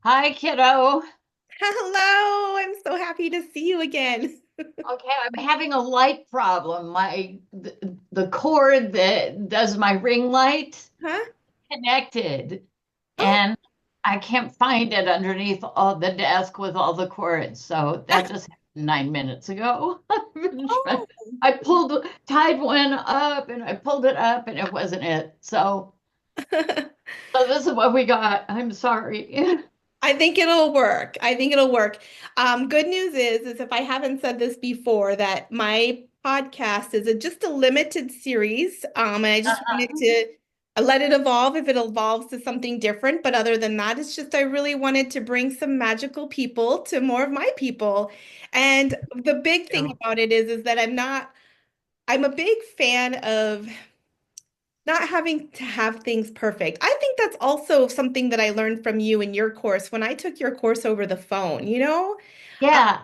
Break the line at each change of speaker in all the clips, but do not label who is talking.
Hi, kiddo.
Hello, I'm so happy to see you again.
Okay, I'm having a light problem. The cord that does my ring light
Huh?
connected,
Oh,
and I can't find it underneath all the desk with all the cords. So that just happened 9 minutes ago. I've been trying-
oh.
I tied one up, and I pulled it up, and it wasn't it. So this is what we got. I'm sorry.
I think it'll work. I think it'll work. Good news is if I haven't said this before, that my podcast is just a limited series. And I just wanted to let it evolve if it evolves to something different. But other than that, it's just I really wanted to bring some magical people to more of my people. And the big thing about it is that I'm a big fan of not having to have things perfect. I think that's also something that I learned from you in your course when I took your course over the phone, Uh,
Yeah,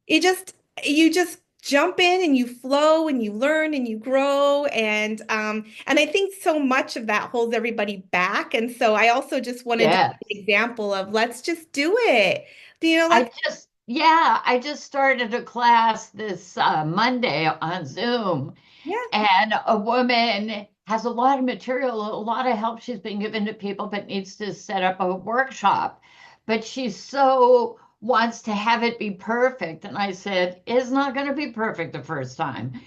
it just you just jump in and you flow and you learn and you grow and I think so much of that holds everybody back. And so I also just wanted to
yeah.
be an example of let's just do it. Let's
I just started a class this Monday on Zoom,
yeah.
and a woman has a lot of material, a lot of help she's been given to people, but needs to set up a workshop. But she so wants to have it be perfect. And I said, it's not going to be perfect the first time.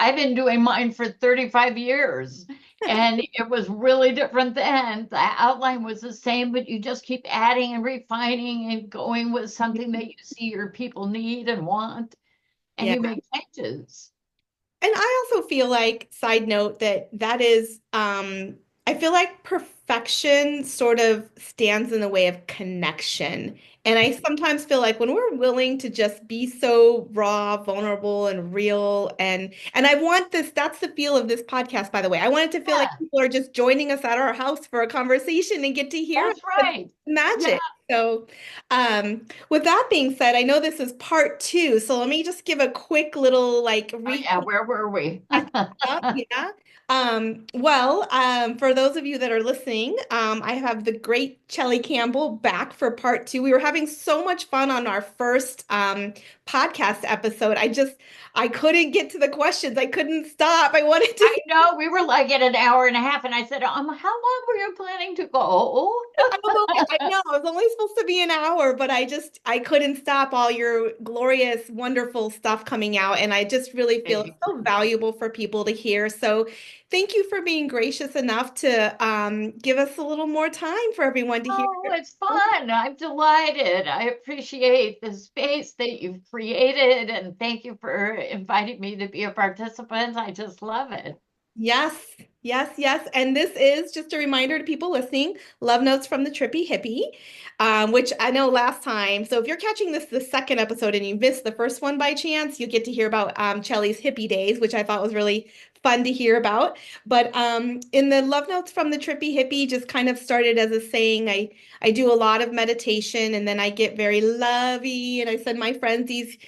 I've been doing mine for 35 years. And it was really different then. The outline was the same, but you just keep adding and refining and going with something that you see your people need and want, and
Yeah.
you make changes.
And I also feel like, side note, that is, I feel like perfection sort of stands in the way of connection. And I sometimes feel like when we're willing to just be so raw, vulnerable, and real, and I want this, that's the feel of this podcast, by the way. I want it to feel like
Yeah,
people are just joining us at our house for a conversation and get to hear
that's
the
right. Yeah.
magic. So, with that being said, I know this is part two, so let me just give a quick little like
Oh
recap
yeah, where were we?
catch up, yeah. For those of you that are listening, I have the great Chellie Campbell back for part two. We were having so much fun on our first podcast episode. I couldn't get to the questions. I couldn't stop. I wanted to.
I know we were like at an hour and a half, and I said, how long were you planning to go?
I know it was only supposed to be an hour, but I couldn't stop all your glorious, wonderful stuff coming out, and I just really feel it's so valuable for people to hear. So, thank you for being gracious enough to give us a little more time for everyone to hear.
Oh, it's fun. I'm delighted. I appreciate the space that you've created, and thank you for inviting me to be a participant. I just love it.
Yes, yes, yes. And this is just a reminder to people listening, Love Notes from the Trippy Hippie, which I know last time. So if you're catching this the second episode and you missed the first one by chance, you get to hear about Chelly's hippie days, which I thought was really fun to hear about. But in the Love Notes from the Trippy Hippie, just kind of started as a saying. I do a lot of meditation and then I get very lovey and I send my friends these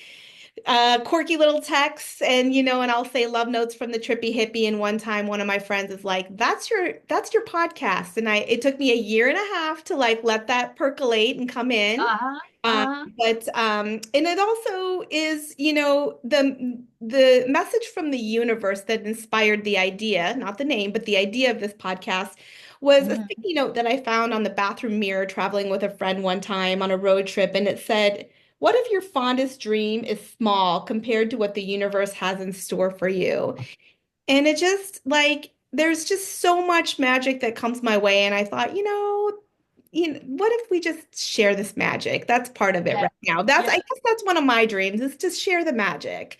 quirky little texts and I'll say love notes from the Trippy Hippie. And one time one of my friends is like, that's your podcast. And it took me a year and a half to like let that percolate and come in.
Uh-huh.
Um,
Uh-huh.
and it also is, the message from the universe that inspired the idea, not the name, but the idea of this podcast was a
Mhm.
sticky note that I found on the bathroom mirror traveling with a friend one time on a road trip. And it said, what if your fondest dream is small compared to what the universe has in store for you? And it just like there's just so much magic that comes my way. And I thought, what if we just share this magic? That's part of it
Yeah.
right now. I
Yeah.
guess that's one of my dreams is to share the magic.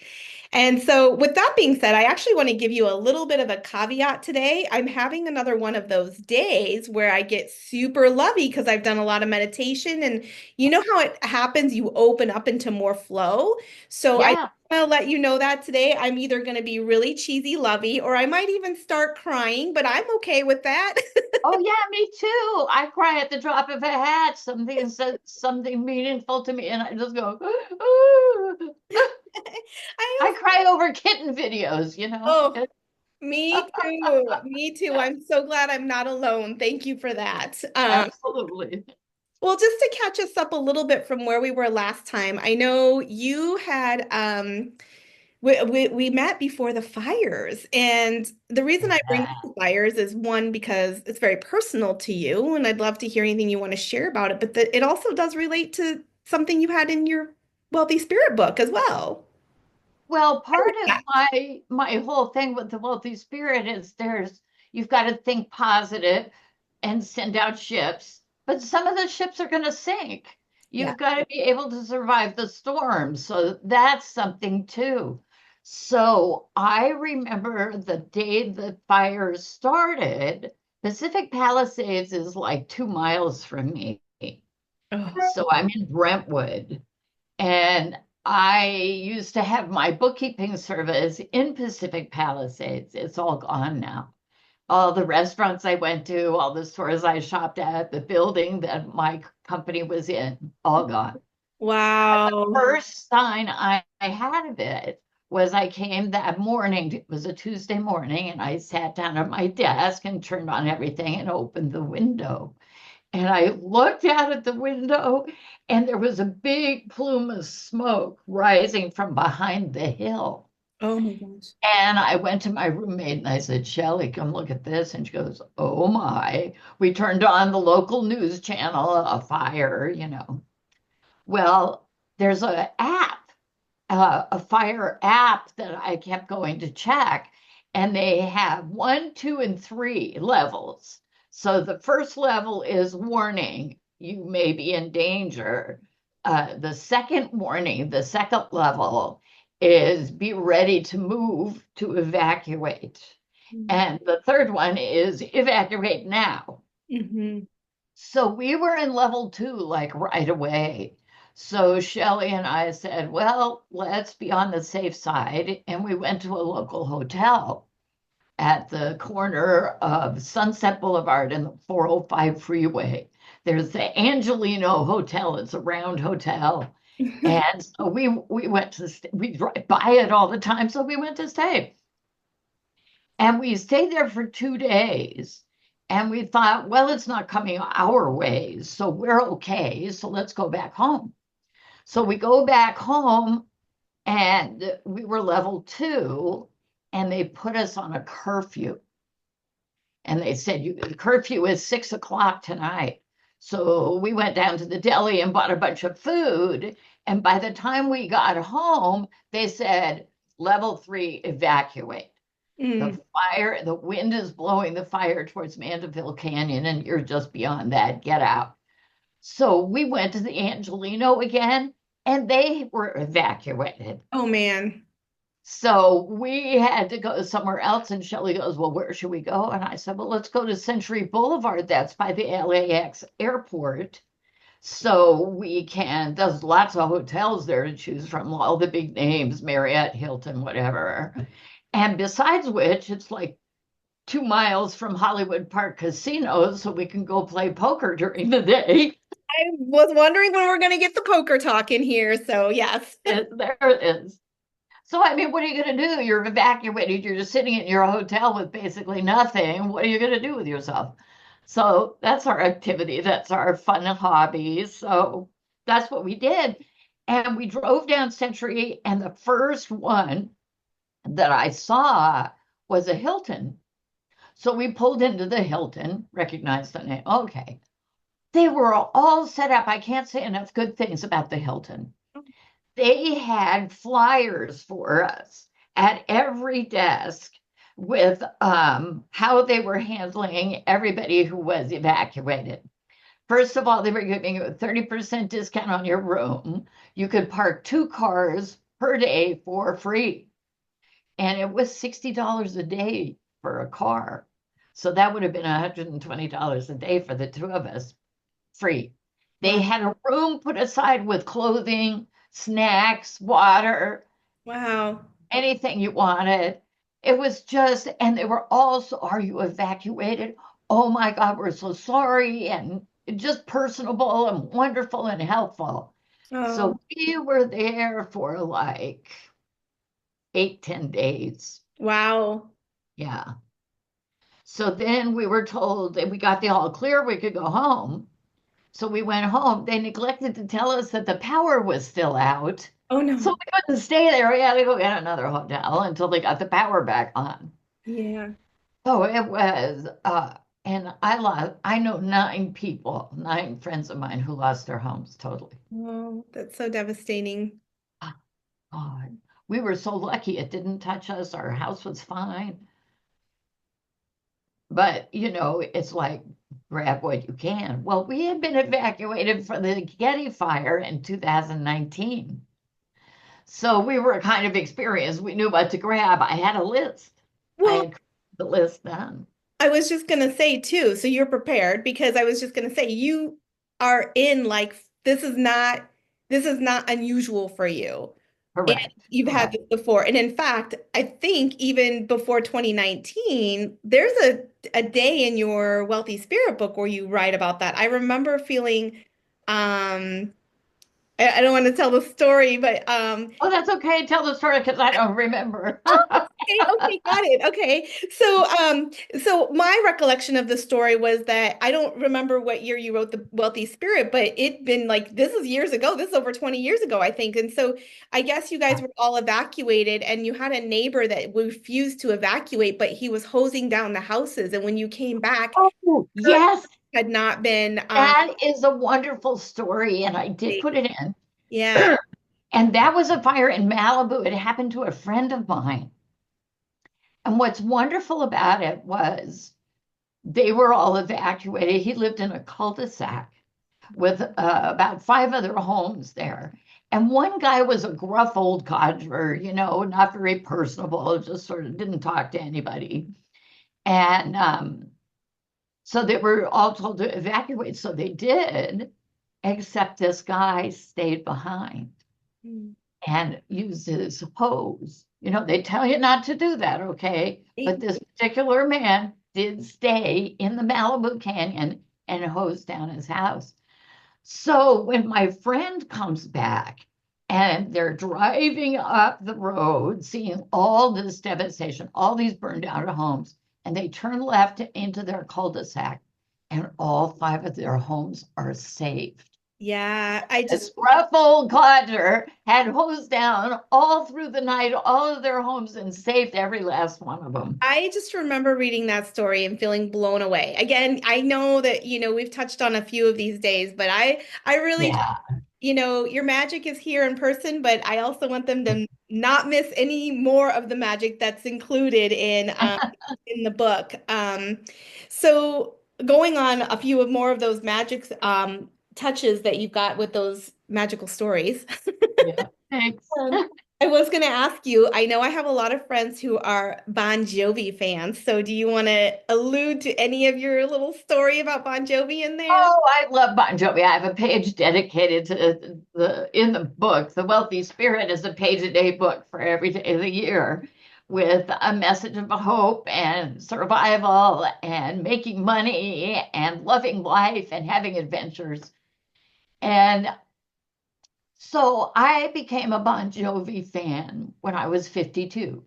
And so, with that being said, I actually want to give you a little bit of a caveat today. I'm having another one of those days where I get super lovey because I've done a lot of meditation. And you know how it happens? You open up into more flow. So, I
Yeah.
want to let you know that today I'm either going to be really cheesy lovey or I might even start crying, but I'm okay with that.
Oh yeah, me too. I cry at the drop of a hat. Something says something meaningful to me, and I just go, ooh.
I
I
also,
cry over kitten videos.
oh, me too. Me too. I'm so glad I'm not alone. Thank you for that.
Absolutely.
Well, just to catch us up a little bit from where we were last time, I know you had we met before the fires, and the reason I bring up the fires is one because it's very personal to you, and I'd love to hear anything you want to share about it. But it also does relate to something you had in your Wealthy Spirit book as well.
Well, part of my whole thing with the wealthy spirit is you've got to think positive and send out ships, but some of the ships are going to sink.
Yeah.
You've got to be able to survive the storm. So that's something too. So I remember the day the fire started, Pacific Palisades is like 2 miles from me.
Oh,
So I'm in Brentwood. And I used to have my bookkeeping service in Pacific Palisades. It's all gone now. All the restaurants I went to, all the stores I shopped at, the building that my company was in, all gone.
wow.
First sign I had of it was I came that morning. It was a Tuesday morning, and I sat down at my desk and turned on everything and opened the window. And I looked out at the window, and there was a big plume of smoke rising from behind the hill.
Oh my gosh.
And I went to my roommate and I said, Chellie, come look at this. And she goes, oh my. We turned on the local news channel, a fire. Well, there's a fire app that I kept going to check, and they have 1, 2, and 3 levels. So the first level is warning, you may be in danger. The second warning, the second level is be ready to move to evacuate. And the third one is evacuate now.
Mm-hmm.
So we were in level 2 like right away. So Chellie and I said, well, let's be on the safe side. And we went to a local hotel at the corner of Sunset Boulevard and the 405 freeway. There's the Angelino Hotel. It's a round hotel. And so we went to we drive by it all the time. So we went to stay. And we stayed there for 2 days. And we thought, well, it's not coming our way. So we're okay. So let's go back home. So we go back home, and we were level 2, and they put us on a curfew. And they said, the curfew is 6 o'clock tonight. So we went down to the deli and bought a bunch of food. And by the time we got home, they said, level 3, evacuate.
Mm.
The wind is blowing the fire towards Mandeville Canyon, and you're just beyond that. Get out. So we went to the Angelino again, and they were evacuated.
Oh man.
So we had to go somewhere else. And Chellie goes, well, where should we go? And I said, well, let's go to Century Boulevard. That's by the LAX airport. So there's lots of hotels there to choose from, all the big names, Marriott, Hilton, whatever. And besides which, it's like 2 miles from Hollywood Park Casino, so we can go play poker during the day.
I was wondering when we're going to get the poker talk in here. So, yes.
And there it is. So, I mean, what are you going to do? You're evacuated. You're just sitting in your hotel with basically nothing. What are you going to do with yourself? So, that's our activity. That's our fun hobby. So, that's what we did. And we drove down Century, and the first one that I saw was a Hilton. So, we pulled into the Hilton, recognized the name. Okay. They were all set up. I can't say enough good things about the Hilton. They had flyers for us at every desk with how they were handling everybody who was evacuated. First of all, they were giving you a 30% discount on your room. You could park 2 cars per day for free. And it was $60 a day for a car. So that would have been $120 a day for the 2 of us, free. They had a room put aside with clothing, snacks, water,
Wow.
anything you wanted. It was just, and they were also, are you evacuated? Oh my God, we're so sorry. And just personable and wonderful and helpful.
Oh,
So we were there for like 8, 10 days.
wow.
Yeah. So then we were told that we got the all clear, we could go home. So we went home. They neglected to tell us that the power was still out.
Oh
So
no.
we couldn't stay there. We had to go get another hotel until they got the power back on.
Yeah.
So it was, and I know 9 people, 9 friends of mine who lost their homes totally.
Oh, that's so devastating.
Oh, God. We were so lucky it didn't touch us. Our house was fine. But, it's like grab what you can. Well, we had been evacuated for the Getty fire in 2019. So we were kind of experienced. We knew what to grab. I had a list. I
Well,
had the list done.
I was just gonna say too, so you're prepared because I was just gonna say you are in like this is not unusual for you. And
Correct.
you've had
Correct.
this before. And in fact, I think even before 2019, there's a day in your Wealthy Spirit book where you write about that. I remember feeling I don't want to tell the story, but
Oh, that's okay. Tell the story because I don't remember.
okay, okay, got it. Okay. So my recollection of the story was that I don't remember what year you wrote The Wealthy Spirit, but it'd been like this is years ago. This is over 20 years ago, I think. And so I guess you guys were all evacuated and you had a neighbor that refused to evacuate, but he was hosing down the houses. And when you came back,
Oh,
your
yes,
had not been
that is a wonderful story, and I did put it in.
yeah.
And that was a fire in Malibu. It happened to a friend of mine. And what's wonderful about it was they were all evacuated. He lived in a cul-de-sac with about 5 other homes there. And one guy was a gruff old codger, not very personable, just sort of didn't talk to anybody. And so they were all told to evacuate. So they did, except this guy stayed behind
Mm.
and used his hose. They tell you not to do that, okay? But this particular man did stay in the Malibu Canyon and hose down his house. So when my friend comes back and they're driving up the road, seeing all this devastation, all these burned out homes, and they turn left into their cul-de-sac, and all 5 of their homes are saved.
Yeah, I
This
just
rough old codger had hosed down all through the night all of their homes and saved every last one of them.
I just remember reading that story and feeling blown away. Again, I know that, we've touched on a few of these days, but I really,
Yeah,
your magic is here in person, but I also want them to not miss any more of the magic that's included in the book. So going on a few of more of those magic touches that you've got with those magical stories.
yeah. Thanks.
I was going to ask you, I know I have a lot of friends who are Bon Jovi fans. So do you want to allude to any of your little story about Bon Jovi in there?
Oh, I love Bon Jovi. I have a page dedicated to in the book. The Wealthy Spirit is a page-a-day book for every day of the year with a message of hope and survival and making money and loving life and having adventures. And so I became a Bon Jovi fan when I was 52.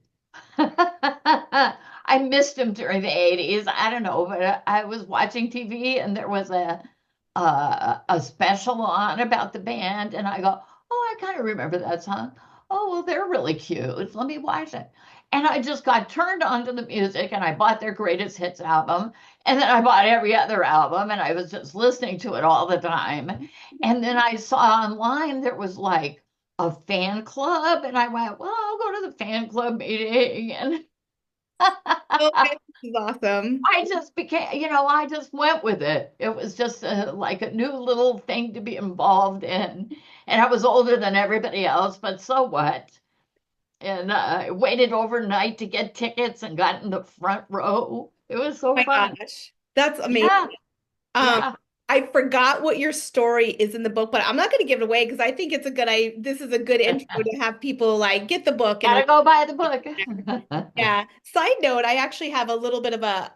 I missed him during the 80s. I don't know, but I was watching TV and there was a special on about the band, and I go, "Oh, I kind of remember that song. Oh, well, they're really cute. Let me watch it." And I just got turned on to the music, and I bought their greatest hits album, and then I bought every other album, and I was just listening to it all the time. And then I saw online there was like a fan club, and I went, "Well, I'll go to the fan club meeting." And
Okay, this is awesome.
I just became, I just went with it. It was just like a new little thing to be involved in. And I was older than everybody else, but so what? And I waited overnight to get tickets and got in the front row. It was
Oh
so
my
fun.
gosh. That's amazing.
Yeah,
Um,
yeah.
I forgot what your story is in the book, but I'm not going to give it away because I think this is a good intro to have people like get the book and
Gotta go buy the book.
yeah. Side note, I actually have a little bit of a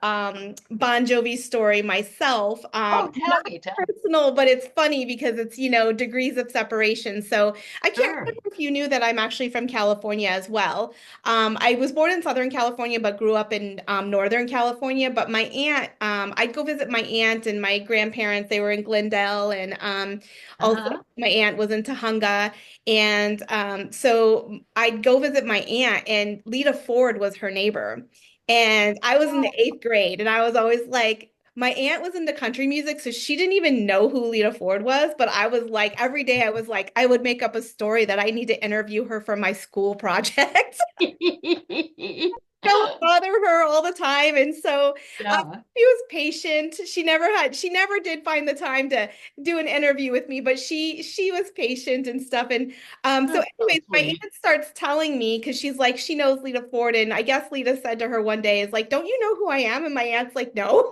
Bon Jovi story myself.
Oh, tell
Not
me, tell me.
personal, but it's funny because it's, degrees of separation. So I can't
Sure.
remember if you knew that I'm actually from California as well. I was born in Southern California, but grew up in Northern California. But my aunt, I'd go visit my aunt and my grandparents grandparents. They were in Glendale, and also
Uh-huh.
my aunt was in Tahunga. And so I'd go visit my aunt, and Lita Ford was her neighbor. And I was in the eighth grade, and I was always like, my aunt was into country music, so she didn't even know who Lita Ford was. But I was like, every day I was like, I would make up a story that I need to interview her for my school project. Don't bother her all the time. And so
Yeah,
she was patient. She never did find the time to do an interview with me, but she was patient and stuff. And so
that's so
anyways, my
sweet.
aunt starts telling me because she's like, she knows Lita Ford. And I guess Lita said to her one day, is like, don't you know who I am? And my aunt's like, no.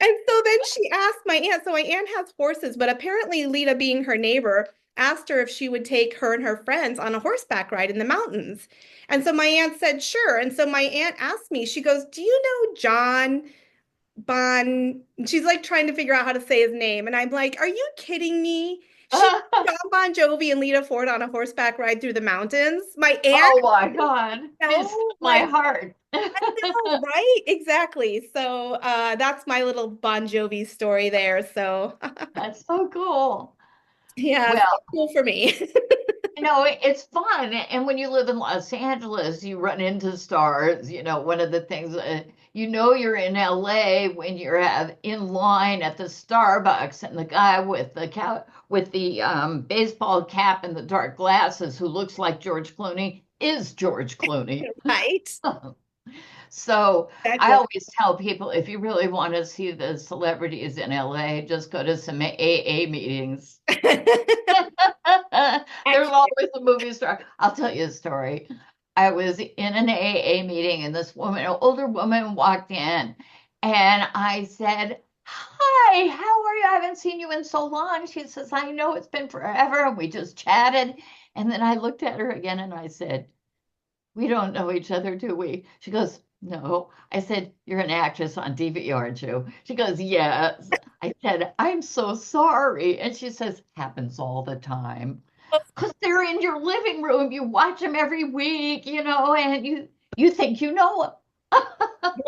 And so then she asked my aunt, so my aunt has horses, but apparently Lita, being her neighbor, asked her if she would take her and her friends on a horseback ride in the mountains. And so my aunt said, sure. And so my aunt asked me, she goes, do you know John Bon? She's like trying to figure out how to say his name. And I'm like, are you kidding me? She John Bon Jovi and Lita Ford on a horseback ride through the mountains. My aunt,
Oh my God. She stole
no,
my
like,
heart.
I know, right? Exactly. So that's my little Bon Jovi story there. So
That's so cool.
yeah, so
Well,
cool for me.
it's fun. And when you live in Los Angeles, you run into stars. One of the things, you're in LA when you're in line at the Starbucks, and the guy with the baseball cap and the dark glasses who looks like George Clooney is George Clooney.
Right?
So I
Exactly.
always tell people, if you really want to see the celebrities in LA, just go to some AA meetings. There's
Actually,
always a movie star. I'll tell you a story. I was in an AA meeting, and this woman, an older woman, walked in, and I said, "Hi, how are you? I haven't seen you in so long." She says, "I know it's been forever." And we just chatted. And then I looked at her again and I said, "We don't know each other, do we?" She goes, "No." I said, "You're an actress on TV, aren't you?" She goes, "Yes." I said, "I'm so sorry." And she says, "Happens all the time." Because they're in your living room. You watch them every week, and you think you know
those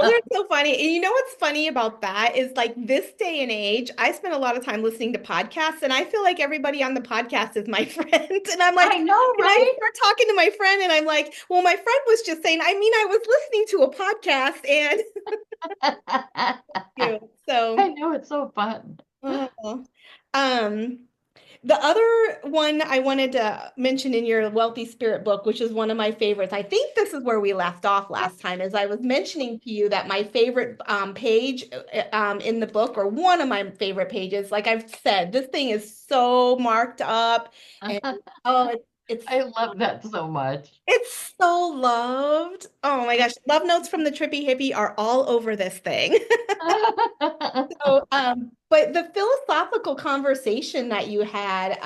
them.
are so funny. And you know what's funny about that is like this day and age, I spend a lot of time listening to podcasts, and I feel like everybody on the podcast is my friend. And I'm like,
I know,
and I
right?
start talking to my friend, and I'm like, well, my friend was just saying, I mean, I was listening to a podcast, and you know,
I
so
know, it's so fun.
uh, um the other one I wanted to mention in your Wealthy Spirit book, which is one of my favorites, I think this is where we left off last time, is I was mentioning to you that my favorite page in the book, or one of my favorite pages, like I've said, this thing is so marked up, and oh, it's
I love that so much.
it's so loved. Oh my gosh, love notes from the Trippy Hippie are all over this thing. So, but the philosophical conversation that you had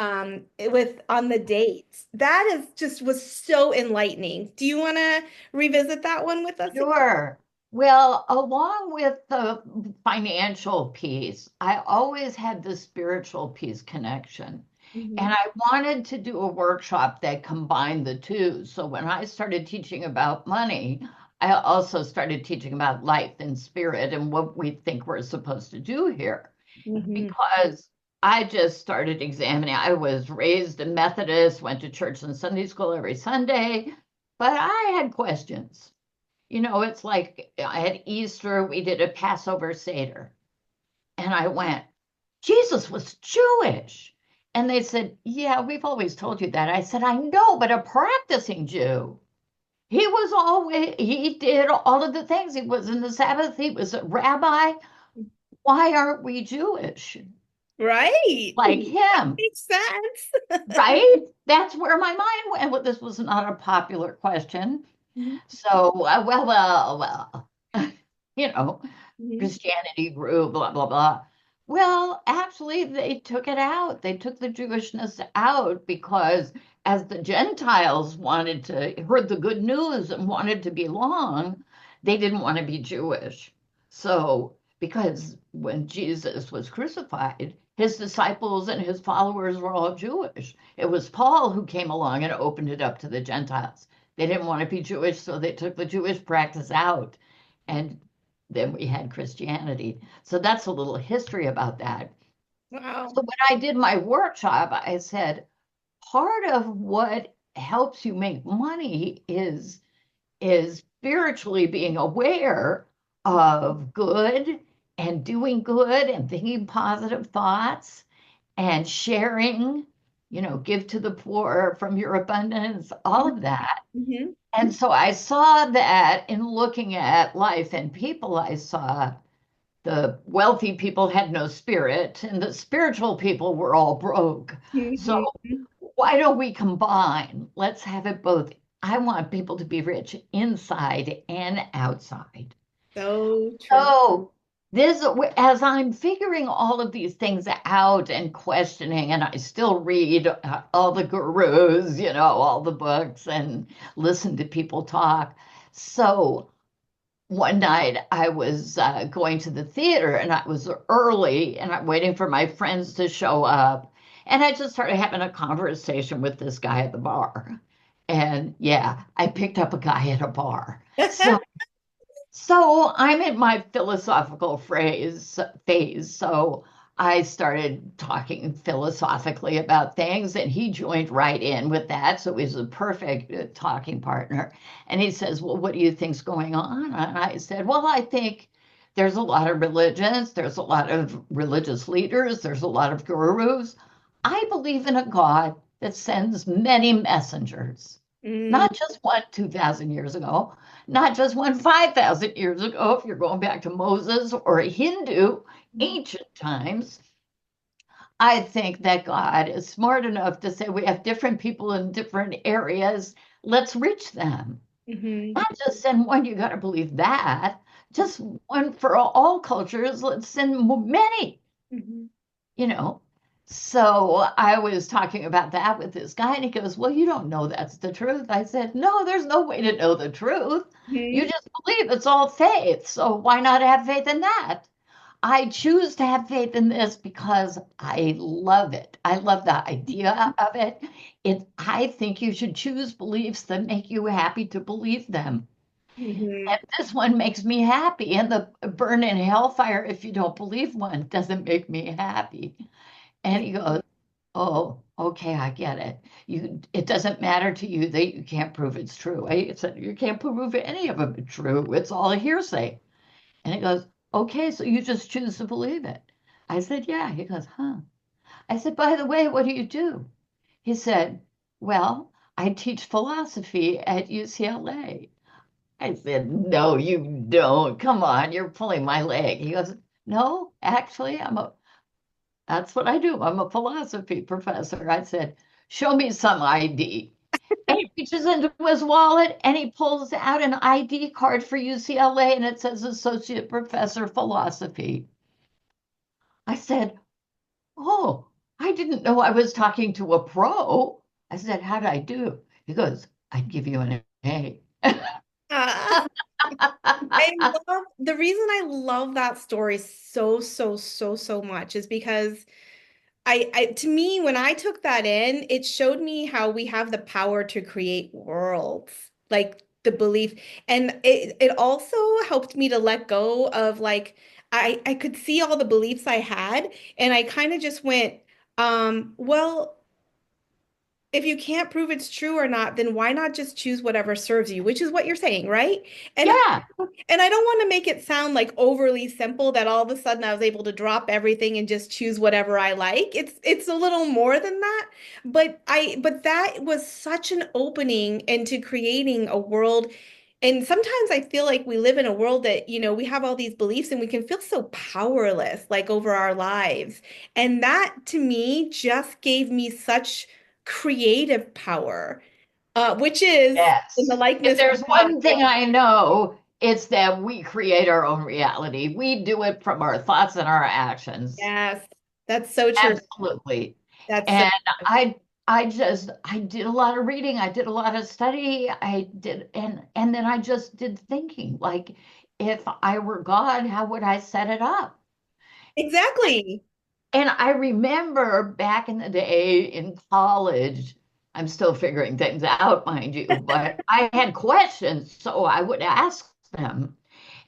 with on the dates, that is just was so enlightening. Do you want to revisit that one with us again?
Sure. Well, along with the financial piece, I always had the spiritual piece connection. And
Mhm.
I wanted to do a workshop that combined the two. So when I started teaching about money, I also started teaching about life and spirit and what we think we're supposed to do here.
Mhm.
Because I just started examining. I was raised a Methodist, went to church and Sunday school every Sunday, but I had questions. It's like at Easter, we did a Passover Seder. And I went, "Jesus was Jewish." And they said, "Yeah, we've always told you that." I said, "I know, but a practicing Jew. He did all of the things. He was in the Sabbath, he was a rabbi. Why aren't we Jewish
Right.
like
That
him?"
makes sense.
Right? That's where my mind went. Well, this was not a popular question.
Mhm.
So, well, you know,
Mhm.
Christianity grew, blah, blah, blah. Well, actually, they took it out. They took the Jewishness out because as the Gentiles heard the good news and wanted to belong, they didn't want to be Jewish. So, because when Jesus was crucified, his disciples and his followers were all Jewish. It was Paul who came along and opened it up to the Gentiles. They didn't want to be Jewish, so they took the Jewish practice out. And then we had Christianity. So that's a little history about that.
Wow.
So when I did my workshop, I said, part of what helps you make money is spiritually being aware of good and doing good and thinking positive thoughts and sharing, give to the poor from your abundance, all of that.
Mm-hmm.
And so I saw that in looking at life and people, I saw the wealthy people had no spirit and the spiritual people were all broke. So
Mm-hmm.
why don't we combine? Let's have it both. I want people to be rich inside and outside.
So true.
So this, as I'm figuring all of these things out and questioning, and I still read all the gurus, all the books and listen to people talk. So one night I was going to the theater and I was early and I'm waiting for my friends to show up. And I just started having a conversation with this guy at the bar. And yeah, I picked up a guy at a bar. So I'm in my philosophical phase. So I started talking philosophically about things, and he joined right in with that. So he was a perfect talking partner. And he says, "Well, what do you think's going on?" And I said, "Well, I think there's a lot of religions, there's a lot of religious leaders, there's a lot of gurus. I believe in a God that sends many messengers,
Mm,
not just one 2,000 years ago, not just one 5,000 years ago, if you're going back to Moses or a Hindu, ancient times. I think that God is smart enough to say we have different people in different areas. Let's reach them.
mm-hmm.
Not just send one, you got to believe that. Just one for all cultures. Let's send many,
Mm-hmm.
you know. So I was talking about that with this guy, and he goes, "Well, you don't know that's the truth." I said, "No, there's no way to know the truth. You
Mm-hmm.
just believe it's all faith. So why not have faith in that?" I choose to have faith in this because I love it. I love the idea of it. I think you should choose beliefs that make you happy to believe them.
Mm-hmm.
And this one makes me happy. And the burn in hellfire if you don't believe one doesn't make me happy. And he goes, "Oh, okay, I get it. It doesn't matter to you that you can't prove it's true." I said, "You can't prove any of it true. It's all a hearsay." And he goes, "Okay, so you just choose to believe it." I said, "Yeah." He goes, "Huh." I said, "By the way, what do you do?" He said, "Well, I teach philosophy at UCLA." I said, "No, you don't. Come on, you're pulling my leg." He goes, "No, actually, that's what I do. I'm a philosophy professor." I said, "Show me some ID." And he reaches into his wallet and he pulls out an ID card for UCLA and it says Associate Professor Philosophy. I said, "Oh, I didn't know I was talking to a pro." I said, "How'd I do?" He goes, "I'd give you an A."
Ah, I love the reason I love that story so much is because to me, when I took that in, it showed me how we have the power to create worlds, like the belief. And it also helped me to let go of like, I could see all the beliefs I had, and I kind of just went, well, if you can't prove it's true or not, then why not just choose whatever serves you, which is what you're saying, right? And
Yeah,
and I don't want to make it sound like overly simple that all of a sudden I was able to drop everything and just choose whatever I like. It's a little more than that, but that was such an opening into creating a world. And sometimes I feel like we live in a world that, we have all these beliefs and we can feel so powerless like over our lives. And that to me just gave me such creative power, which is in the
yes. If
likeness of
there's
God.
one thing I know, it's that we create our own reality. We do it from our thoughts and our actions.
Yes, that's so true.
Absolutely.
That's so
And I did a lot of reading, I did a lot of study, and then I just did thinking like if I were God, how would I set it up?
exactly.
And I remember back in the day in college, I'm still figuring things out, mind you, but I had questions, so I would ask them.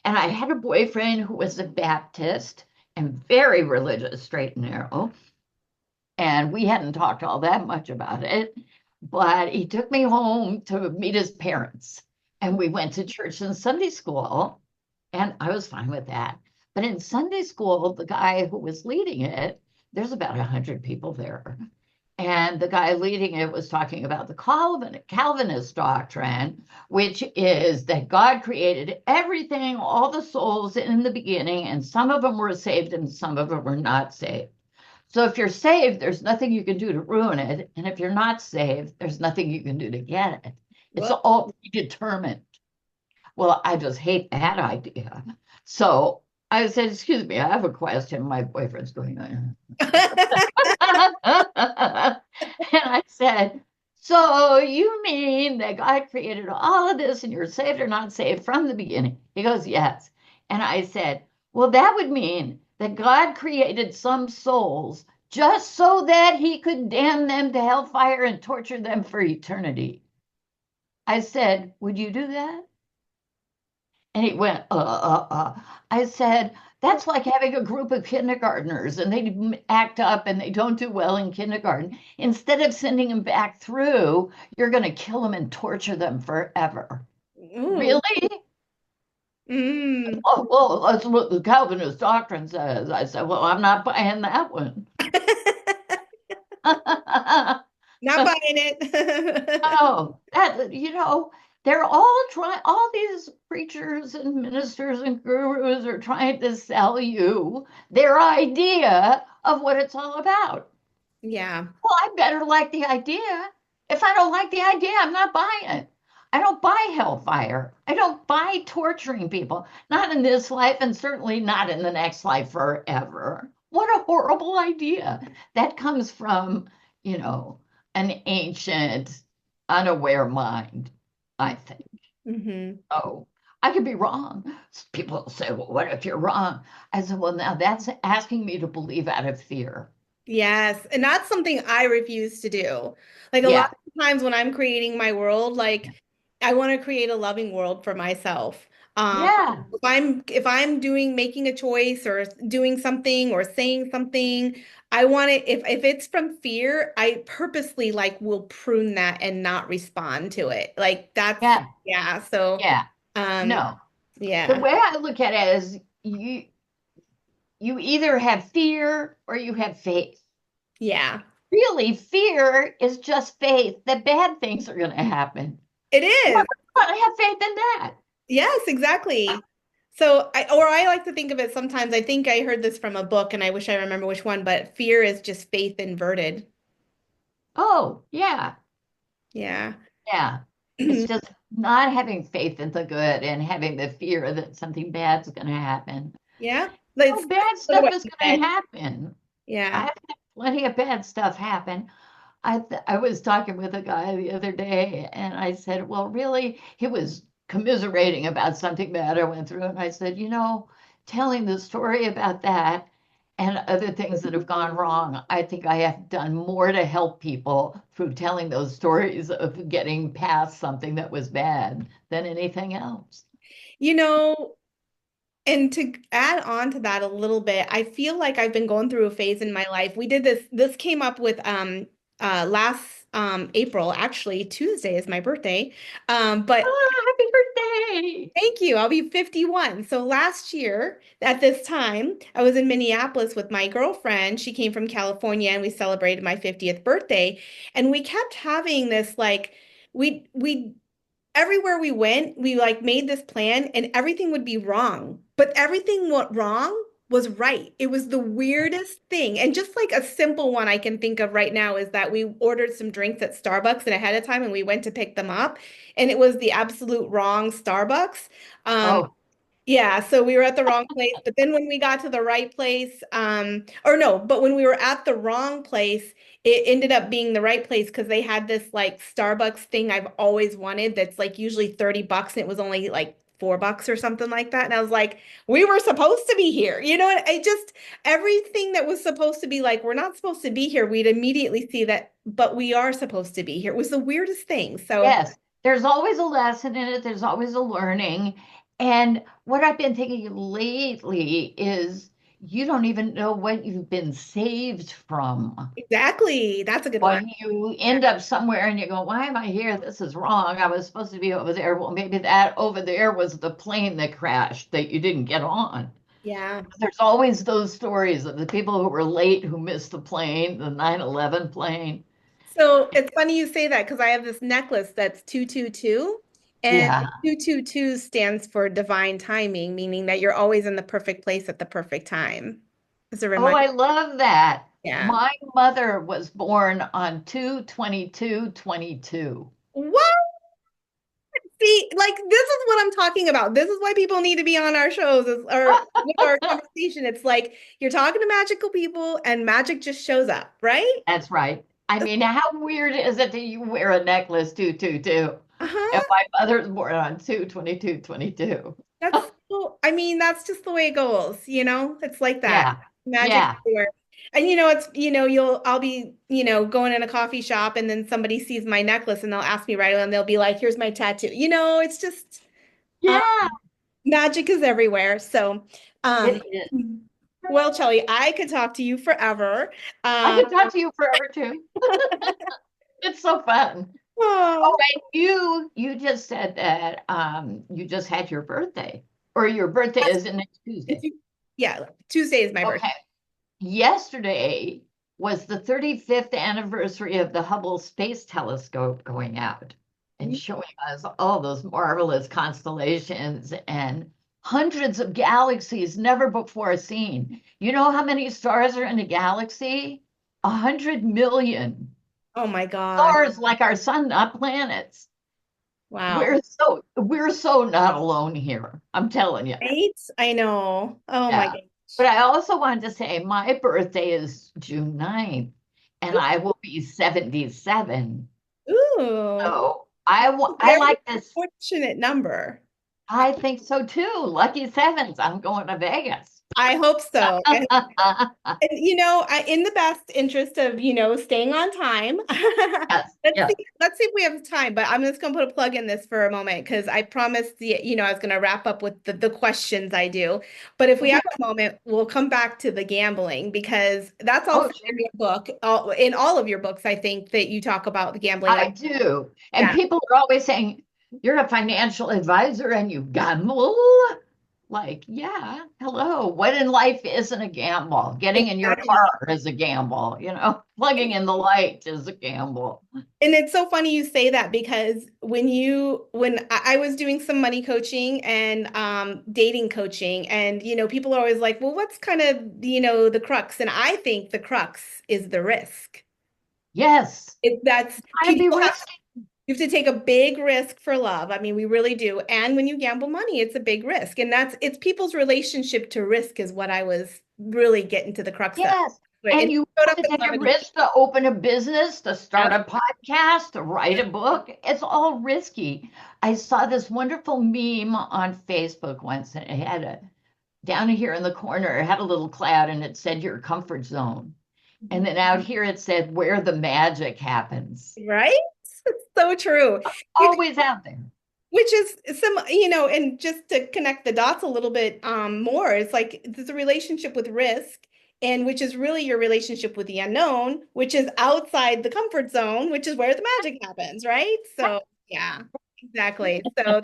And I had a boyfriend who was a Baptist and very religious, straight and narrow. And we hadn't talked all that much about it, but he took me home to meet his parents. And we went to church and Sunday school, and I was fine with that. But in Sunday school, the guy who was leading it, there's about 100 people there. And the guy leading it was talking about the Calvinist doctrine, which is that God created everything, all the souls in the beginning, and some of them were saved and some of them were not saved. So if you're saved, there's nothing you can do to ruin it. And if you're not saved, there's nothing you can do to get it. It's
Well,
all predetermined. Well, I just hate that idea. So I said, excuse me, I have a question. My boyfriend's going, and I said, so you mean that God created all of this and you're saved or not saved from the beginning? He goes, yes. And I said, well, that would mean that God created some souls just so that he could damn them to hellfire and torture them for eternity. I said, would you do that? And he went, I said, that's like having a group of kindergartners and they act up and they don't do well in kindergarten. Instead of sending them back through, you're going to kill them and torture them forever.
ooh,
Really?
mm.
Oh, well, that's what the Calvinist doctrine says. I said, well, I'm not buying that one.
Not buying it.
Oh, they're all trying, all these preachers and ministers and gurus are trying to sell you their idea of what it's all about.
Yeah.
Well, I better like the idea. If I don't like the idea, I'm not buying it. I don't buy hellfire. I don't buy torturing people, not in this life and certainly not in the next life forever. What a horrible idea. That comes from, you know, an ancient, unaware mind, I think.
Hmm.
Oh, I could be wrong. People say, well, what if you're wrong? I said, well, now that's asking me to believe out of fear.
Yes, and that's something I refuse to do. Like a lot
Yeah,
of times when I'm creating my world, like I want to create a loving world for myself. Um,
yeah,
if I'm doing making a choice or doing something or saying something, I want it if it's from fear, I purposely like will prune that and not respond to it. Like that's
yeah,
yeah, so
yeah.
um
No. The
yeah.
way I look at it is you either have fear or you have faith.
Yeah.
Really, fear is just faith that bad things are going to happen.
It
Well,
is.
I have faith in that.
Yes, exactly. So I like to think of it sometimes. I think I heard this from a book and I wish I remember which one, but fear is just faith inverted.
Oh, yeah,
Yeah.
yeah. It's just not having faith in the good and having the fear that something bad's going to happen.
Yeah. That's
Oh, bad
sort of
stuff
what
is
you
going
said.
to happen.
Yeah.
I've had plenty of bad stuff happen. I was talking with a guy the other day, and I said, "Well, really?" He was commiserating about something bad I went through, and I said, telling the story about that and other things that have gone wrong, I think I have done more to help people through telling those stories of getting past something that was bad than anything else.
You know, and to add on to that a little bit, I feel like I've been going through a phase in my life. We did this came up with last April, actually Tuesday is my birthday. But
Oh, happy birthday!
thank you. I'll be 51. So last year at this time, I was in Minneapolis with my girlfriend. She came from California and we celebrated my 50th birthday. And we kept having this like we everywhere we went, we like made this plan and everything would be wrong. But everything what wrong was right. It was the weirdest thing. And just like a simple one I can think of right now is that we ordered some drinks at Starbucks and ahead of time and we went to pick them up and it was the absolute wrong Starbucks. Um,
Oh,
yeah, so we were at the wrong place, but then when we got to the right place, or no, but when we were at the wrong place, it ended up being the right place because they had this like Starbucks thing I've always wanted that's like usually $30 and it was only like $4 or something like that. And I was like, we were supposed to be here. You know, I just everything that was supposed to be like, we're not supposed to be here, we'd immediately see that, but we are supposed to be here. It was the weirdest thing. So
yes. There's always a lesson in it. There's always a learning. And what I've been thinking lately is you don't even know what you've been saved from.
Exactly. That's a good one.
When you end up somewhere and you go, why am I here? This is wrong. I was supposed to be over there. Well, maybe that over there was the plane that crashed that you didn't get on.
Yeah.
There's always those stories of the people who were late who missed the plane, the 9/11 plane.
So it's funny you say that because I have this necklace that's 222, and
Yeah.
222 stands for divine timing, meaning that you're always in the perfect place at the perfect time. As a
Oh,
reminder.
I love that.
Yeah.
My mother was born on 2/22/22.
What? See, like this is what I'm talking about. This is why people need to be on our shows or with our conversation. It's like you're talking to magical people and magic just shows up, right?
That's right. I mean, how weird is it that you wear a necklace 2/22? And
Uh-huh.
my mother's born on 2/22/22.
That's so, I mean, that's just the way it goes, you know? It's like that.
Yeah.
Magic
Yeah.
everywhere. And it's, I'll be, going in a coffee shop and then somebody sees my necklace and they'll ask me right away and they'll be like, here's my tattoo. It's just um,
Yeah.
magic is everywhere. So, um,
It is.
well, Chellie, I could talk to you forever.
I
Um,
could talk to you forever too. It's so fun. Oh,
oh,
and you just said that you just had your birthday, or your birthday is next Tuesday.
yeah, Tuesday is my birthday.
Okay. Yesterday was the 35th anniversary of the Hubble Space Telescope going out and showing us all those marvelous constellations and hundreds of galaxies never before seen. You know how many stars are in a galaxy? 100 million.
Oh my God.
Stars like our sun, not planets.
Wow.
We're so not alone here. I'm telling you.
Right? I know. Oh my
Yeah.
gosh.
But I also wanted to say my birthday is June 9th and I will be 77.
Ooh,
So I
very
like this.
fortunate number.
I think so too. Lucky sevens. I'm going to Vegas.
I hope so. And in the best interest of, staying on time,
Yes,
let's see,
yes.
let's see if we have time. But I'm just gonna put a plug in this for a moment because I promised I was gonna wrap up with the questions I do. But if we
Okay.
have a moment, we'll come back to the gambling because that's
Oh,
also
sure.
in your book. In all of your books, I think that you talk about the gambling.
I
Like,
do. And
yeah.
people are always saying, you're a financial advisor and you gamble. Like, yeah, hello. What in life isn't a gamble? Getting in your
Exactly.
car is a gamble, plugging in the light is a gamble.
And it's so funny you say that because when I was doing some money coaching and dating coaching, and people are always like, well, what's kind of the crux? And I think the crux is the risk.
Yes,
That's
gotta be
people have
risky.
you have to take a big risk for love. I mean, we really do. And when you gamble money, it's a big risk. And it's people's relationship to risk is what I was really getting to the crux of.
Yes.
And
And
it
you
showed
have
up
to
in
take a
levity.
risk to open a business, to start
Yep.
a podcast, to write a book. It's all risky. I saw this wonderful meme on Facebook once, and it had down here in the corner, it had a little cloud and it said your comfort zone. And then out here it said where the magic happens.
Right? It's so true.
Always out there.
Which is and just to connect the dots a little bit more, it's like there's a relationship with risk, and which is really your relationship with the unknown, which is outside the comfort zone, which is where the magic happens, right? So yeah, exactly. So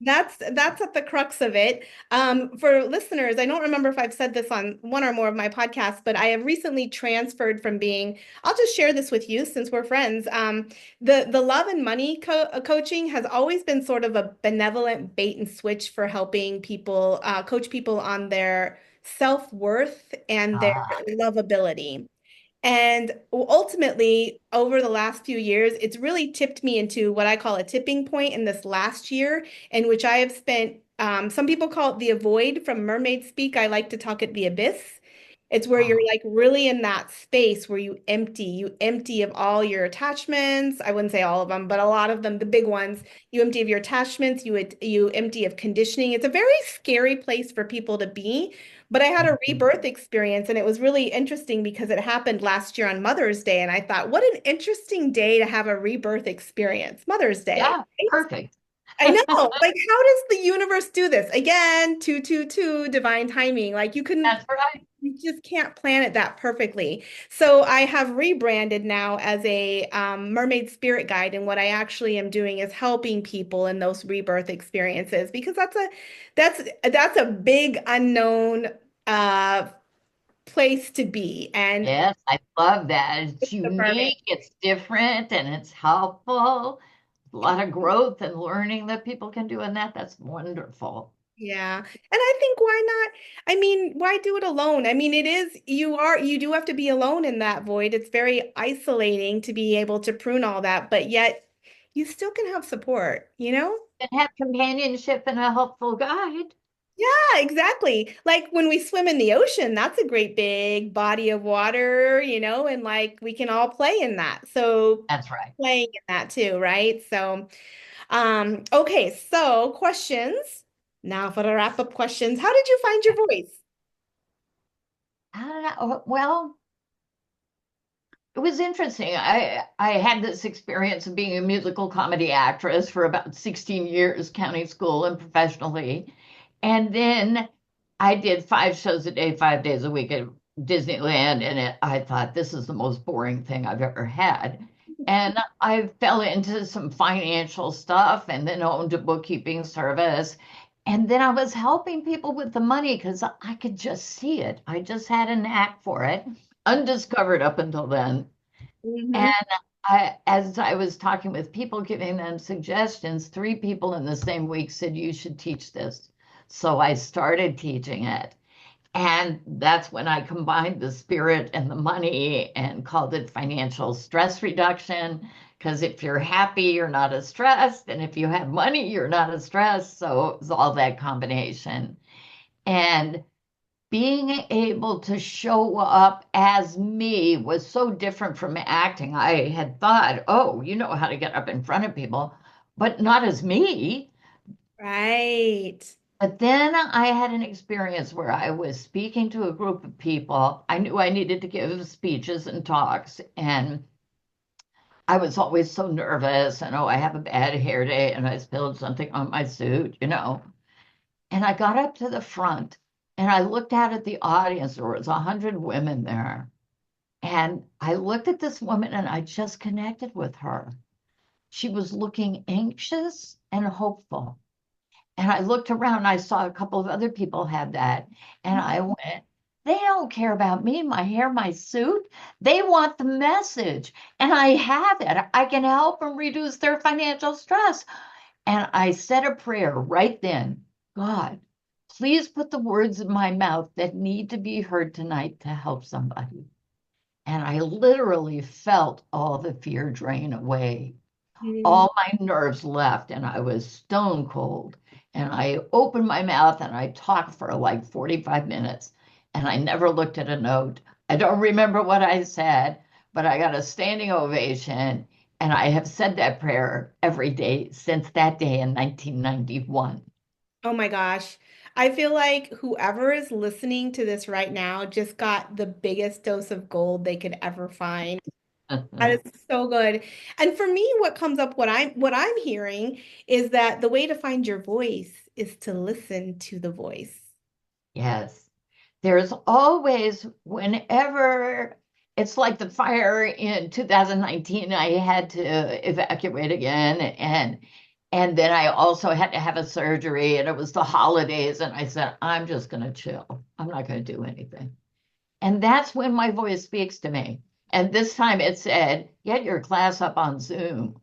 that's at the crux of it. For listeners, I don't remember if I've said this on one or more of my podcasts, but I have recently transferred from being, I'll just share this with you since we're friends. The love and money coaching has always been sort of a benevolent bait and switch for helping people coach people on their self-worth and their
Ah,
lovability. And ultimately, over the last few years, it's really tipped me into what I call a tipping point in this last year, in which I have spent, some people call it the avoid from mermaid speak. I like to talk at the abyss. It's where you're
ah,
like really in that space where you empty of all your attachments. I wouldn't say all of them, but a lot of them, the big ones, you empty of your attachments, you empty of conditioning. It's a very scary place for people to be. But I had a
mhm.
rebirth experience and it was really interesting because it happened last year on Mother's Day. And I thought, what an interesting day to have a rebirth experience, Mother's Day.
Yeah, perfect.
I know. Like, how does the universe do this? Again, 222, divine timing. Like
That's right.
you just can't plan it that perfectly. So I have rebranded now as a mermaid spirit guide, and what I actually am doing is helping people in those rebirth experiences because that's a big unknown uh place to be. And
Yes, I love that. It's
it's affirming.
unique, it's different, and it's helpful. A lot of growth and learning that people can do in that. That's wonderful.
Yeah. And I think why not? I mean, why do it alone? I mean, you do have to be alone in that void. It's very isolating to be able to prune all that, but yet you still can have support, you know?
And have companionship and a helpful guide.
Yeah, exactly. Like when we swim in the ocean, that's a great big body of water, and like we can all play in that. So
That's right.
playing in that too, right? So okay, so questions. Now for the wrap-up questions. How did you find your voice?
I don't know. Well, it was interesting. I had this experience of being a musical comedy actress for about 16 years, county school and professionally. And then I did 5 shows a day, 5 days a week at Disneyland. And I thought this is the most boring thing I've ever had. And I fell into some financial stuff and then owned a bookkeeping service. And then I was helping people with the money because I could just see it. I just had a knack for it, undiscovered up until then.
Hmm.
And as I was talking with people, giving them suggestions, 3 people in the same week said, you should teach this. So I started teaching it. And that's when I combined the spirit and the money and called it financial stress reduction. Because if you're happy, you're not as stressed. And if you have money, you're not as stressed. So it was all that combination. And being able to show up as me was so different from acting. I had thought, oh, you know how to get up in front of people, but not as me.
Right.
But then I had an experience where I was speaking to a group of people. I knew I needed to give speeches and talks, and I was always so nervous. And oh, I have a bad hair day, and I spilled something on my suit. And I got up to the front and I looked out at the audience. There was 100 women there. And I looked at this woman and I just connected with her. She was looking anxious and hopeful. And I looked around and I saw a couple of other people had that. And I went, they don't care about me, my hair, my suit. They want the message. And I have it. I can help them reduce their financial stress. And I said a prayer right then. God, please put the words in my mouth that need to be heard tonight to help somebody. And I literally felt all the fear drain away.
Mm.
All my nerves left, and I was stone cold. And I opened my mouth and I talked for like 45 minutes, and I never looked at a note. I don't remember what I said, but I got a standing ovation. And I have said that prayer every day since that day in 1991.
Oh my gosh. I feel like whoever is listening to this right now just got the biggest dose of gold they could ever find. That is so good. And for me, what comes up, what I'm hearing is that the way to find your voice is to listen to the voice.
Yes. There's always, whenever it's like the fire in 2019, I had to evacuate again, and then I also had to have a surgery, and it was the holidays, and I said, I'm just going to chill. I'm not going to do anything. And that's when my voice speaks to me. And this time it said, get your class up on Zoom.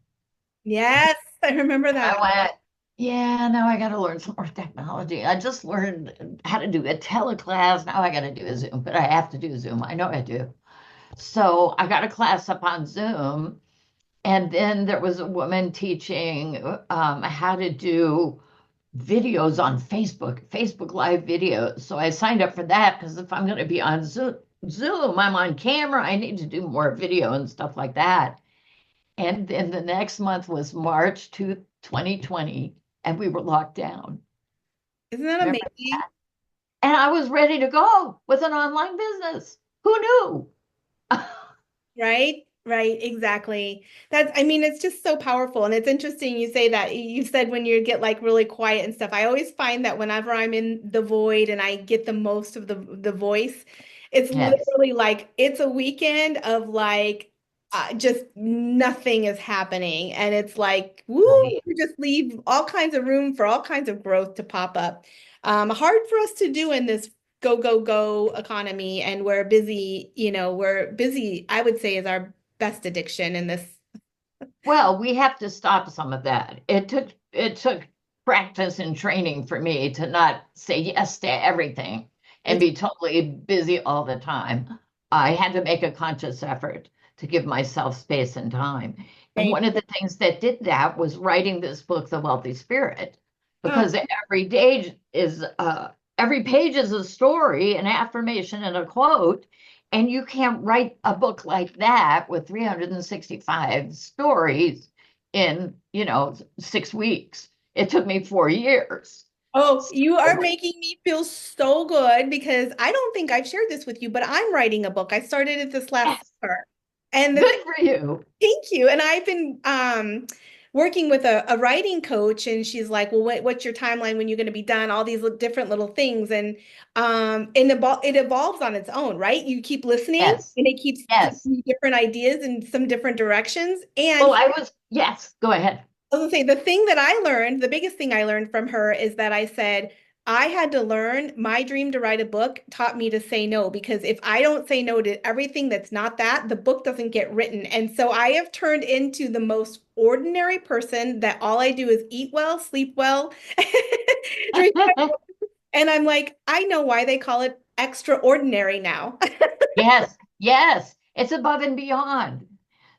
Yes, I remember
I
that.
went, yeah, now I got to learn some more technology. I just learned how to do a teleclass. Now I got to do a Zoom, but I have to do Zoom. I know I do. So I got a class up on Zoom. And then there was a woman teaching how to do videos on Facebook, Facebook Live videos. So I signed up for that because if I'm going to be on Zoom, I'm on camera. I need to do more video and stuff like that. And then the next month was March 2020, and we were locked down.
Isn't that
Remember
amazing?
that? And I was ready to go with an online business. Who knew?
Right? Right, exactly. I mean, it's just so powerful. And it's interesting you say that. You said when you get like really quiet and stuff. I always find that whenever I'm in the void and I get the most of the voice, it's
Yes.
literally like it's a weekend of like just nothing is happening. And it's like, woo,
Right.
you just leave all kinds of room for all kinds of growth to pop up. Hard for us to do in this go, go, go economy. And we're busy, we're busy, I would say, is our best addiction in this.
Well, we have to stop some of that. It took practice and training for me to not say yes to everything and
It's
be totally busy all the time. I had to make a conscious effort to give myself space and time. And
Same.
one of the things that did that was writing this book, The Wealthy Spirit,
Oh,
because every page is a story, an affirmation, and a quote. And you can't write a book like that with 365 stories in, 6 weeks. It took me 4 years.
oh, you are
So,
making me feel so good because I don't think I've shared this with you, but I'm writing a book. I started it this last
yes,
summer. And the
good for you.
Thank you. And I've been working with a writing coach, and she's like, "Well, what's your timeline when you're going to be done?" All these different little things, it evolves on its own, right? You keep listening,
Yes,
and it keeps taking
yes.
you different ideas in some different directions. And
Well, yes, go ahead.
I was gonna say the thing that I learned, the biggest thing I learned from her is that I said I had to learn my dream to write a book taught me to say no because if I don't say no to everything that's not that, the book doesn't get written. And so I have turned into the most ordinary person that all I do is eat well, sleep well, drink well. And I'm like, I know why they call it extraordinary now.
Yes, yes, it's above and beyond.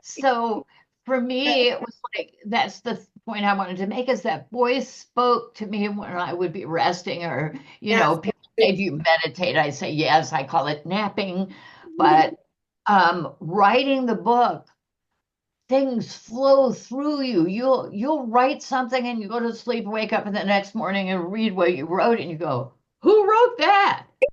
So for me, it was like that's the point I wanted to make is that voice spoke to me when I would be resting, or
Yes.
people say, "Do you meditate?" I say, "Yes." I call it napping, but writing the book, things flow through you. You'll write something and you go to sleep, wake up in the next morning and read what you wrote, and you go, "Who wrote that? I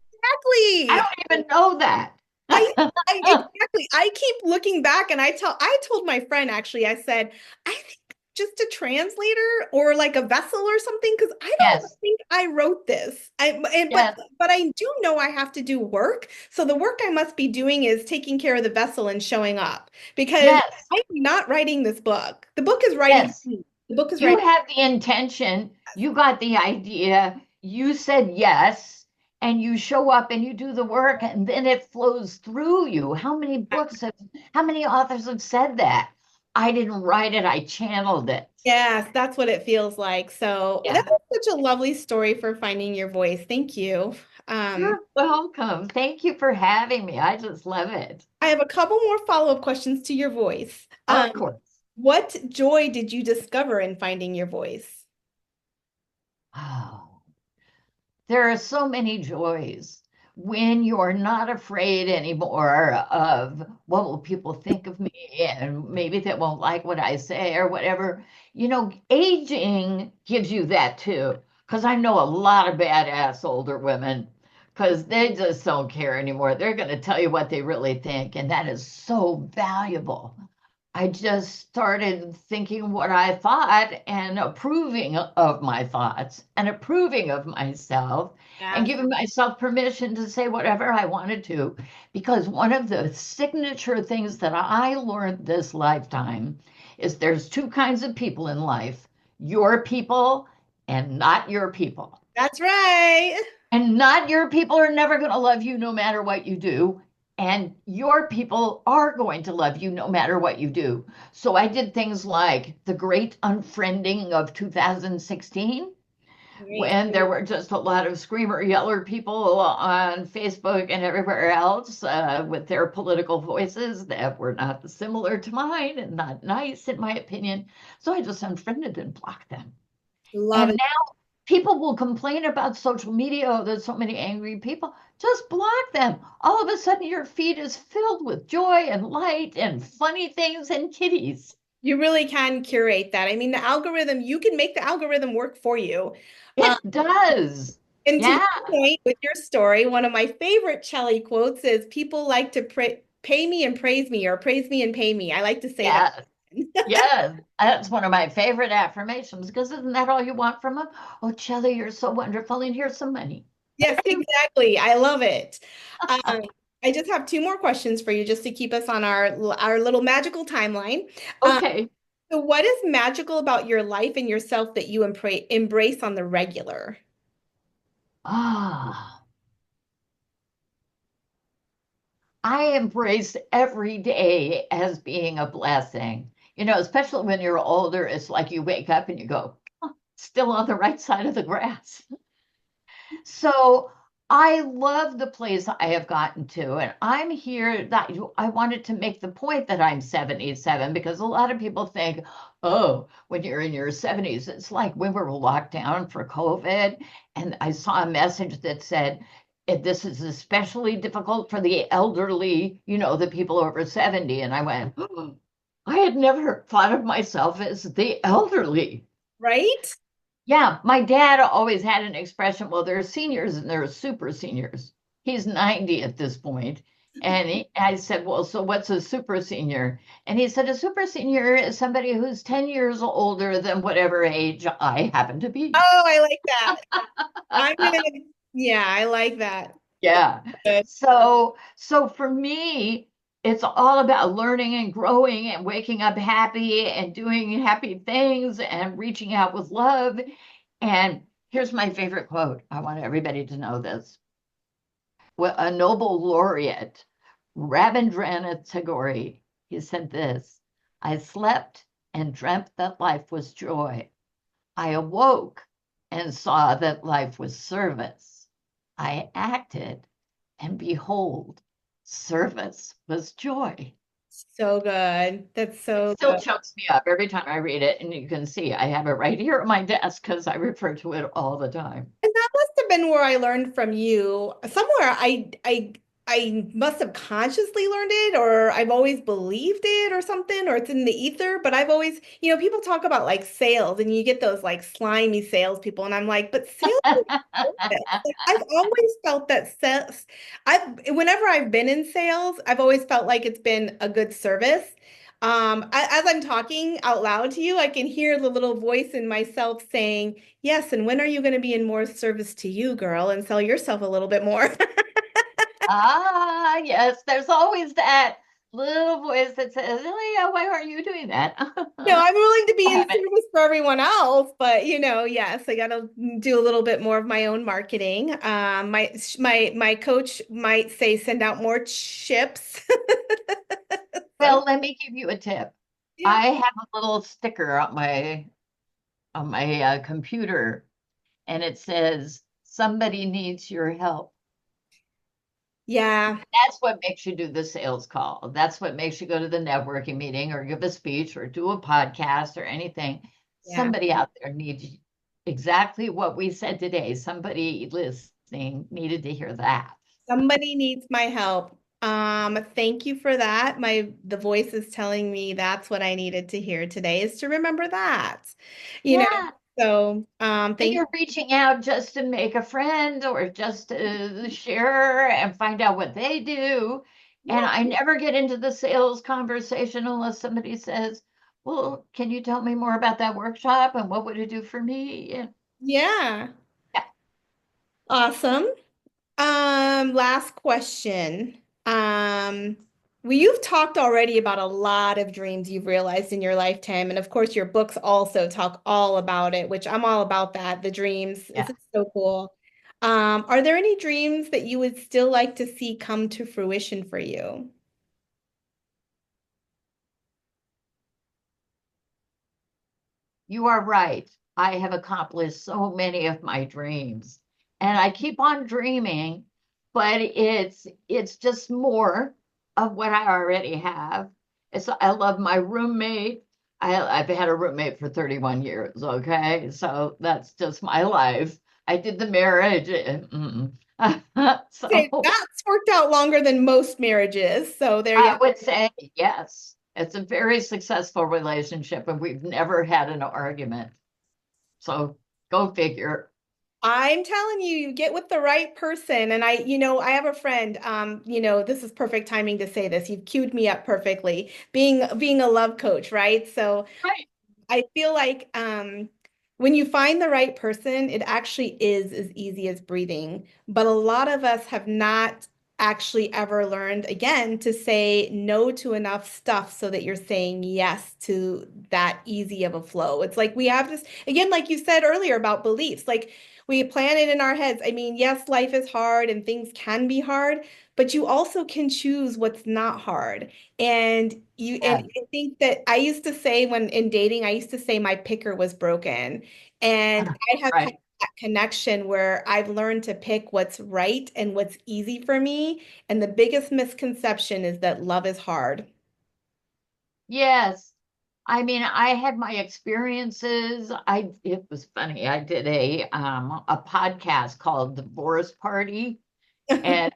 Exactly.
don't even know that."
I, I exactly. I keep looking back and I told my friend actually, I said, I think just a translator or like a vessel or something, because I don't
Yes,
think I wrote this.
yes,
But I do know I have to do work. So the work I must be doing is taking care of the vessel and showing up because
yes,
I'm not writing this book. The book is writing
yes.
me. The book is
You
writing.
had the intention, you got the idea, you said yes, and you show up and you do the work, and then it flows through you. How many authors have said that? I didn't write it, I channeled it.
Yes, that's what it feels like. So that
Yeah.
was such a lovely story for finding your voice. Thank you.
You're welcome. Thank you for having me. I just love it.
I have a couple more follow-up questions to your voice.
Of course.
What joy did you discover in finding your voice?
Oh. There are so many joys when you're not afraid anymore of what will people think of me and maybe they won't like what I say or whatever. Aging gives you that too. Because I know a lot of badass older women because they just don't care anymore. They're going to tell you what they really think, and that is so valuable. I just started thinking what I thought and approving of my thoughts and approving of myself and
Yes.
giving myself permission to say whatever I wanted to. Because one of the signature things that I learned this lifetime is there's two kinds of people in life, your people and not your people.
That's right.
And not your people are never going to love you no matter what you do. And your people are going to love you no matter what you do. So I did things like the great unfriending of 2016,
Great.
when there were just a lot of screamer yeller people on Facebook and everywhere else with their political voices that were not similar to mine and not nice, in my opinion. So I just unfriended and blocked them.
Love
And
it.
people will complain about social media. Oh, there's so many angry people. Just block them. All of a sudden, your feed is filled with joy and light and funny things and kitties.
You really can curate that. I mean, the algorithm, you can make the algorithm work for you. Um,
It does.
and to
Yeah.
your point with your story, one of my favorite Chellie quotes is people like to pay me and praise me, or praise me and pay me. I like to say that.
Yes. Yes. That's one of my favorite affirmations because isn't that all you want from them? Oh, Chellie, you're so wonderful, and here's some money.
Yes, exactly. I love it. Um, I just have two more questions for you just to keep us on our little magical timeline. Um,
Okay.
so what is magical about your life and yourself that you embrace on the regular?
Ah, I embrace every day as being a blessing. Especially when you're older, it's like you wake up and you go, "Oh, still on the right side of the grass." So I love the place I have gotten to, and I'm here that I wanted to make the point that I'm 77 because a lot of people think, oh, when you're in your 70s, it's like we were locked down for COVID. And I saw a message that said, this is especially difficult for the elderly, the people over 70. And I went, oh, I had never thought of myself as the elderly.
Right?
Yeah, my dad always had an expression, well, there are seniors and there are super seniors. He's 90 at this point. And I said, well, so what's a super senior? And he said, a super senior is somebody who's 10 years older than whatever age I happen to be.
Oh, I like that. I'm gonna, yeah, I like that.
Yeah.
Good.
So for me, it's all about learning and growing and waking up happy and doing happy things and reaching out with love. And here's my favorite quote. I want everybody to know this. Well, a Nobel laureate, Rabindranath Tagore, he said this: I slept and dreamt that life was joy. I awoke and saw that life was service. I acted, and behold, service was joy.
So good. That's
It
so
still
good.
chokes me up every time I read it, and you can see I have it right here at my desk because I refer to it all the time.
And that must have been where I learned from you. Somewhere I must have consciously learned it, or I've always believed it or something, or it's in the ether. But I've always, people talk about like sales and you get those like slimy salespeople. And I'm like, but sales is service. Like, I've always felt that sales, whenever I've been in sales, I've always felt like it's been a good service. As I'm talking out loud to you, I can hear the little voice in myself saying, yes, and when are you going to be in more service to you, girl, and sell yourself a little bit more?
Ah, yes, there's always that little voice that says, "Oh, yeah, why aren't you doing that?"
No, I'm willing to
I
be in
haven't.
service for everyone else, but yes, I got to do a little bit more of my own marketing. My coach might say send out more chips. So,
Well, let me give you a tip.
yeah.
I have a little sticker on my computer, and it says, "Somebody needs your help."
Yeah.
That's what makes you do the sales call. That's what makes you go to the networking meeting or give a speech or do a podcast or anything.
Yeah.
Somebody out there needs exactly what we said today. Somebody listening needed to hear that.
Somebody needs my help. Thank you for that. The voice is telling me that's what I needed to hear today is to remember that. You know,
Yeah.
so
And
thank
you're reaching out just to make a friend or just to share and find out what they do. And
yeah,
I never get into the sales conversation unless somebody says, well, can you tell me more about that workshop and what would it do for me? And
yeah.
yeah,
Awesome. Last question. Well, you've talked already about a lot of dreams you've realized in your lifetime, and of course, your books also talk all about it, which I'm all about that. The dreams,
yeah.
it's so cool. Are there any dreams that you would still like to see come to fruition for you?
You are right. I have accomplished so many of my dreams, and I keep on dreaming, but it's just more of what I already have. I love my roommate. I've had a roommate for 31 years, okay? So that's just my life. I did the marriage.
Say
So
that's worked out longer than most marriages. So there you
I would say yes. It's a very successful relationship, and we've never had an argument. So go figure.
I'm telling you, you get with the right person. And I have a friend, this is perfect timing to say this. You've queued me up perfectly. Being a love coach, right? So
Right.
I feel like when you find the right person, it actually is as easy as breathing. But a lot of us have not actually ever learned, again, to say no to enough stuff so that you're saying yes to that easy of a flow. It's like we have this, again, like you said earlier about beliefs, like we plan it in our heads. I mean, yes, life is hard and things can be hard, but you also can choose what's not hard. And
Yes.
I think that I used to say when in dating, I used to say my picker was broken. And I have had
Right.
that connection where I've learned to pick what's right and what's easy for me. And the biggest misconception is that love is hard.
Yes. I mean, I had my experiences. It was funny. I did a podcast called Divorce Party, and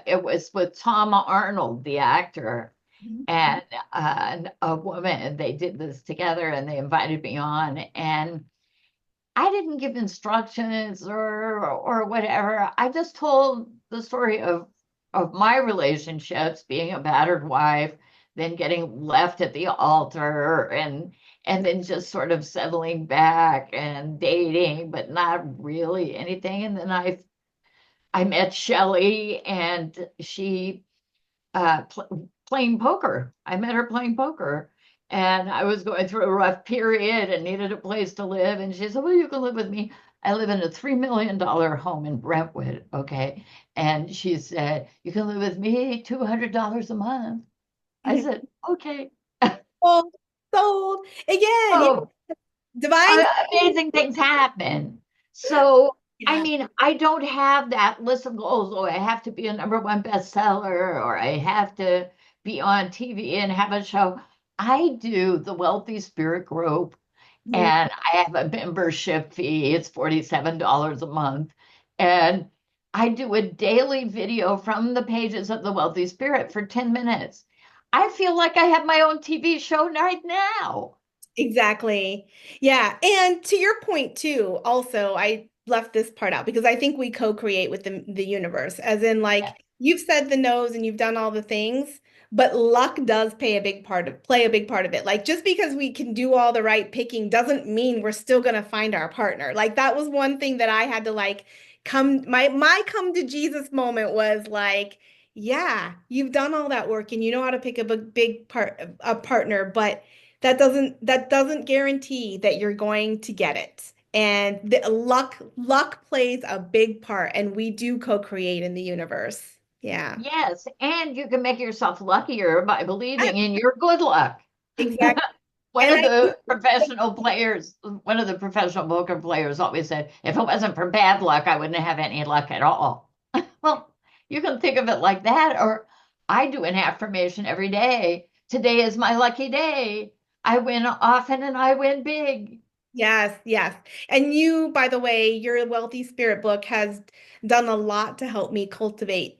it was with Tom Arnold, the actor, and a woman. They did this together, and they invited me on, and I didn't give instructions or whatever. I just told the story of my relationships, being a battered wife, then getting left at the altar, and then just sort of settling back and dating, but not really anything. And then I met Chellie, and she playing poker. I met her playing poker. And I was going through a rough period and needed a place to live. And she said, well, you can live with me. I live in a $3 million home in Brentwood. Okay. And she said, you can live with me, $200 a month. I said, okay.
Sold, sold. Again,
Oh,
divine.
amazing things happen. So, I
Yeah.
mean, I don't have that list of goals. Oh, I have to be a #1 bestseller, or I have to be on TV and have a show. I do the Wealthy Spirit Group,
Mhm.
and I have a membership fee. It's $47 a month. And I do a daily video from the pages of the Wealthy Spirit for 10 minutes. I feel like I have my own TV show right now.
Exactly. Yeah. And to your point too, also, I left this part out because I think we co-create with the universe, as in
Yeah.
like you've said the no's and you've done all the things, but luck does play a big part of it. Like just because we can do all the right picking doesn't mean we're still gonna find our partner. Like that was one thing that I had to like my come to Jesus moment was like, yeah, you've done all that work and you know how to pick big part a partner, but that doesn't guarantee that you're going to get it. And the luck plays a big part, and we do co-create in the universe. Yeah.
Yes, and you can make yourself luckier by
I-
believing in your good luck.
exactly.
One
And
of
I
the professional players, one of the professional poker players always said, if it wasn't for bad luck, I wouldn't have any luck at all. Well, you can think of it like that, or I do an affirmation every day. Today is my lucky day. I win often and I win big.
yes, yes. And you, by the way, your Wealthy Spirit book has done a lot to help me cultivate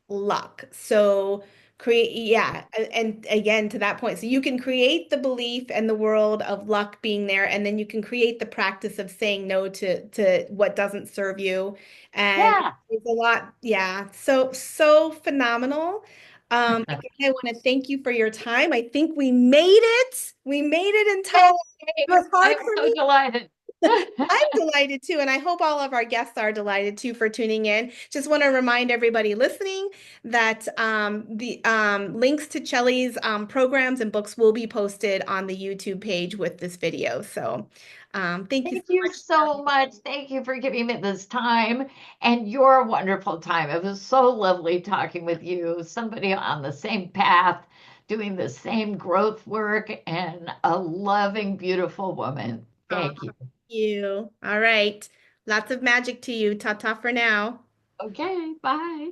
luck. So create, yeah, and again to that point. So you can create the belief and the world of luck being there, and then you can create the practice of saying no to what doesn't serve you. And
Yeah.
it's a lot, yeah. So phenomenal. Again, I want to thank you for your time. I think we made it. We made it in time. It
Yay!
was hard
I'm
for
so
me.
delighted.
I'm delighted too, and I hope all of our guests are delighted too for tuning in. Just want to remind everybody listening that the links to Chelly's programs and books will be posted on the YouTube page with this video. So thank you
Thank
so
you
much.
so much. Thank you for giving me this time and your wonderful time. It was so lovely talking with you, somebody on the same path, doing the same growth work, and a loving, beautiful woman.
Thank
Thank you.
you. All right. Lots of magic to you. Ta-ta for now.
Okay, bye.